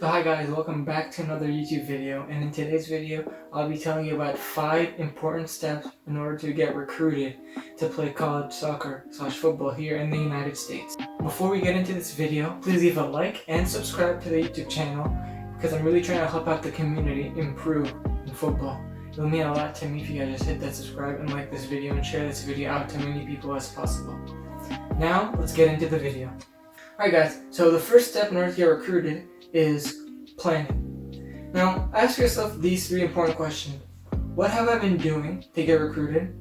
So hi guys, welcome back to another YouTube video, and in today's video I'll be telling you about 5 important steps in order to get recruited to play college soccer/football here in the United States. Before we get into this video, please leave a like and subscribe to the YouTube channel because I'm really trying to help out the community improve in football. It'll mean a lot to me if you guys just hit that subscribe and like this video and share this video out to many people as possible. Now let's get into the video. Alright guys, so the first step in order to get recruited is planning. Now, ask yourself these 3 important questions. What have I been doing to get recruited?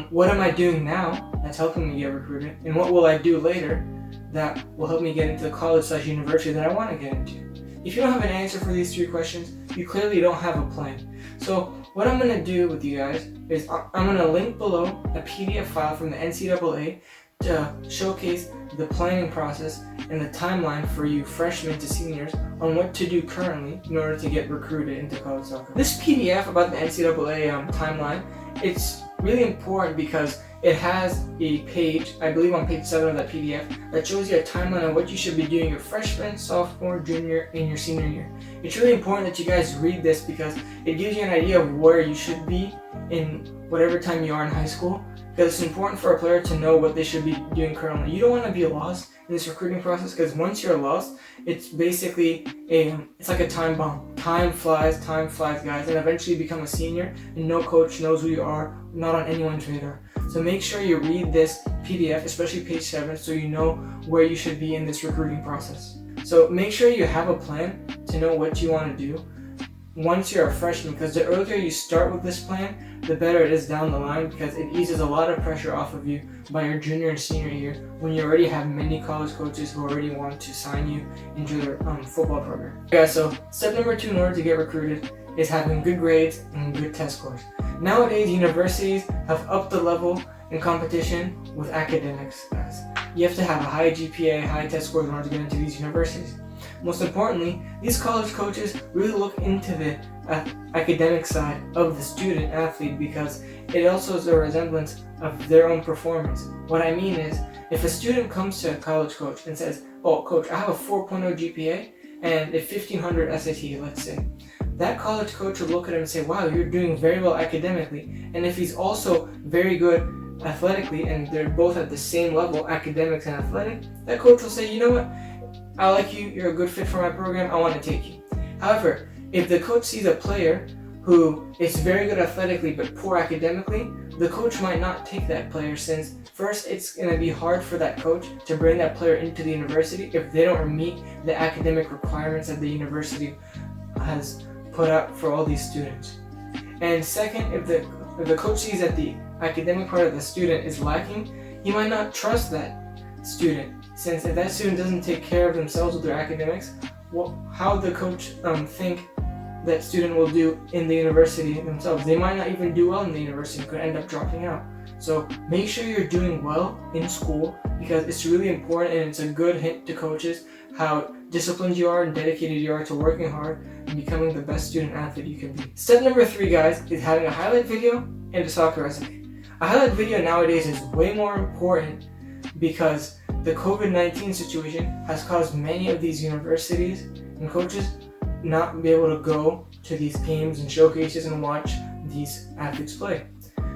What am I doing now that's helping me get recruited? And what will I do later that will help me get into the college/university that I want to get into? If you don't have an answer for these 3 questions, you clearly don't have a plan. So what I'm going to do with you guys is I'm going to link below a PDF file from the NCAA to showcase the planning process and the timeline for you freshmen to seniors on what to do currently in order to get recruited into college soccer. This PDF about the NCAA timeline, it's really important because it has a page, I believe on page 7 of that PDF, that shows you a timeline of what you should be doing your freshman, sophomore, junior, and your senior year. It's really important that you guys read this because it gives you an idea of where you should be in whatever time you are in high school, because it's important for a player to know what they should be doing currently. You don't want to be lost in this recruiting process because once you're lost, it's basically it's like a time bomb. Time flies, guys, and eventually you become a senior and no coach knows who you are, not on anyone's radar. So make sure you read this PDF, especially page 7, so you know where you should be in this recruiting process. So make sure you have a plan to know what you want to do once you're a freshman, because the earlier you start with this plan, the better it is down the line, because it eases a lot of pressure off of you by your junior and senior year when you already have many college coaches who already want to sign you into their football program. Yeah, so step number 2 in order to get recruited is having good grades and good test scores. Nowadays, universities have upped the level in competition with academics, guys. You have to have a high GPA, high test scores in order to get into these universities. Most importantly, these college coaches really look into the academic side of the student athlete because it also is a resemblance of their own performance. What I mean is, if a student comes to a college coach and says, "Oh, coach, I have a 4.0 GPA and a 1500 SAT," let's say, that college coach will look at him and say, "Wow, you're doing very well academically." And if he's also very good athletically and they're both at the same level, academics and athletic, that coach will say, "You know what? I like you, you're a good fit for my program, I want to take you." However, if the coach sees a player who is very good athletically but poor academically, the coach might not take that player, since first it's going to be hard for that coach to bring that player into the university if they don't meet the academic requirements that the university has put out for all these students. And second, if the coach sees that the academic part of the student is lacking, he might not trust that student, since if that student doesn't take care of themselves with their academics, how the coach think that student will do in the university themselves? They might not even do well in the university, could end up dropping out. So make sure you're doing well in school, because it's really important and it's a good hint to coaches how disciplined you are and dedicated you are to working hard and becoming the best student athlete you can be. Step number 3, guys, is having a highlight video and a soccer resume. A highlight video nowadays is way more important because the COVID-19 situation has caused many of these universities and coaches not be able to go to these games and showcases and watch these athletes play.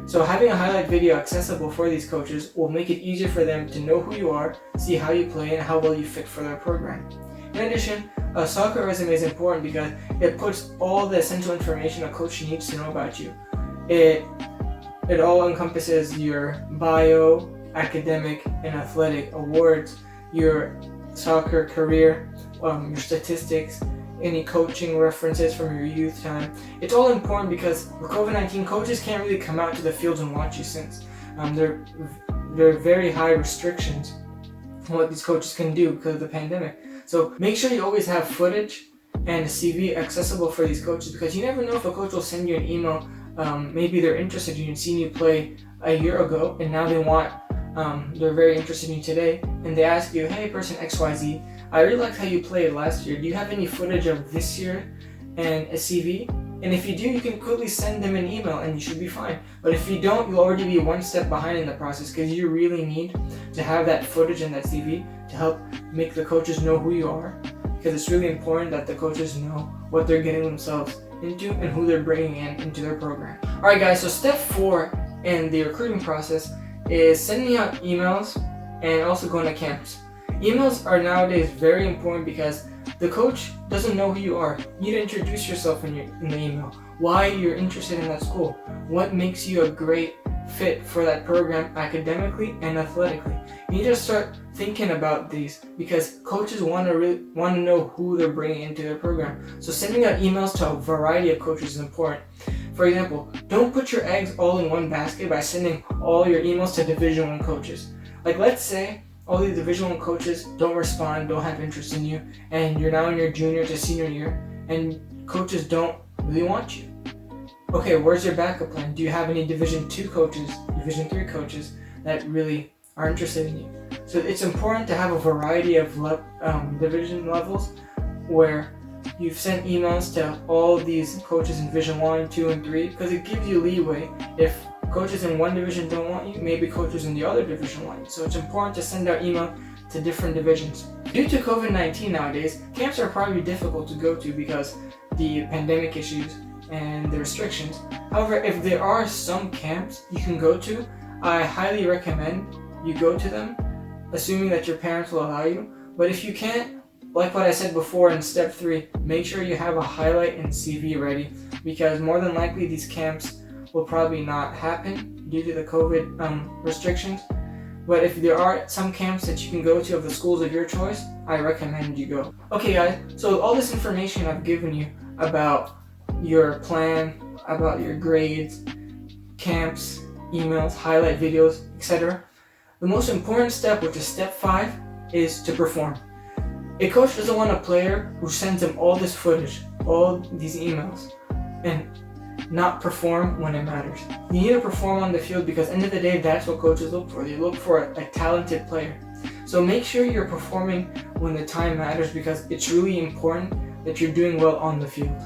So having a highlight video accessible for these coaches will make it easier for them to know who you are, see how you play, and how well you fit for their program. In addition, a soccer resume is important because it puts all the essential information a coach needs to know about you. It all encompasses your bio, academic and athletic awards, your soccer career, your statistics, any coaching references from your youth time. It's all important because with COVID-19, coaches can't really come out to the fields and watch you, since there are very high restrictions on what these coaches can do because of the pandemic. So make sure you always have footage and a CV accessible for these coaches, because you never know if a coach will send you an email. Maybe they're interested in you and seen you play a year ago, and now they're very interested in you today, and they ask you, "Hey, person XYZ, I really liked how you played last year. Do you have any footage of this year and a CV?" And if you do, you can quickly send them an email and you should be fine. But if you don't, you'll already be one step behind in the process, because you really need to have that footage and that CV to help make the coaches know who you are, because it's really important that the coaches know what they're getting themselves into and who they're bringing into their program. Alright guys, so step 4 in the recruiting process is sending out emails and also going to camps. Emails are nowadays very important because the coach doesn't know who you are. You need to introduce yourself in the email. Why you're interested in that school. What makes you a great fit for that program academically and athletically. You need to start thinking about these because coaches want to know who they're bringing into their program. So sending out emails to a variety of coaches is important. For example, don't put your eggs all in one basket by sending all your emails to Division I coaches. Like let's say all these Division I coaches don't respond, don't have interest in you, and you're now in your junior to senior year, and coaches don't really want you. Okay, where's your backup plan? Do you have any Division II coaches, Division III coaches that really are interested in you? So it's important to have a variety of division levels where you've sent emails to all these coaches in Division I, II, and III because it gives you leeway. If coaches in one division don't want you, maybe coaches in the other division want you. So it's important to send out email to different divisions. Due to COVID-19 nowadays, camps are probably difficult to go to because the pandemic issues and the restrictions. However, if there are some camps you can go to, I highly recommend you go to them, assuming that your parents will allow you. But if you can't, like what I said before in step 3, make sure you have a highlight and CV ready because more than likely these camps will probably not happen due to the COVID restrictions. But if there are some camps that you can go to of the schools of your choice, I recommend you go. Okay guys, so all this information I've given you about your plan, about your grades, camps, emails, highlight videos, etc. The most important step, which is step 5, is to perform. A coach doesn't want a player who sends him all this footage, all these emails, and not perform when it matters. You need to perform on the field because at the end of the day, that's what coaches look for. They look for a talented player. So make sure you're performing when the time matters because it's really important that you're doing well on the field.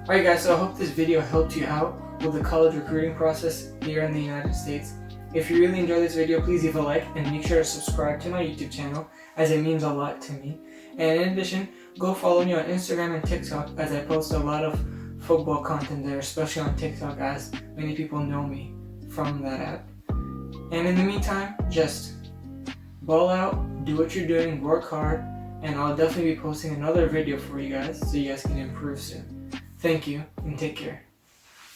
Alright guys, so I hope this video helped you out with the college recruiting process here in the United States. If you really enjoyed this video, please leave a like and make sure to subscribe to my YouTube channel as it means a lot to me. And in addition, go follow me on Instagram and TikTok as I post a lot of football content there, especially on TikTok as many people know me from that app. And in the meantime, just ball out, do what you're doing, work hard, and I'll definitely be posting another video for you guys so you guys can improve soon. Thank you and take care.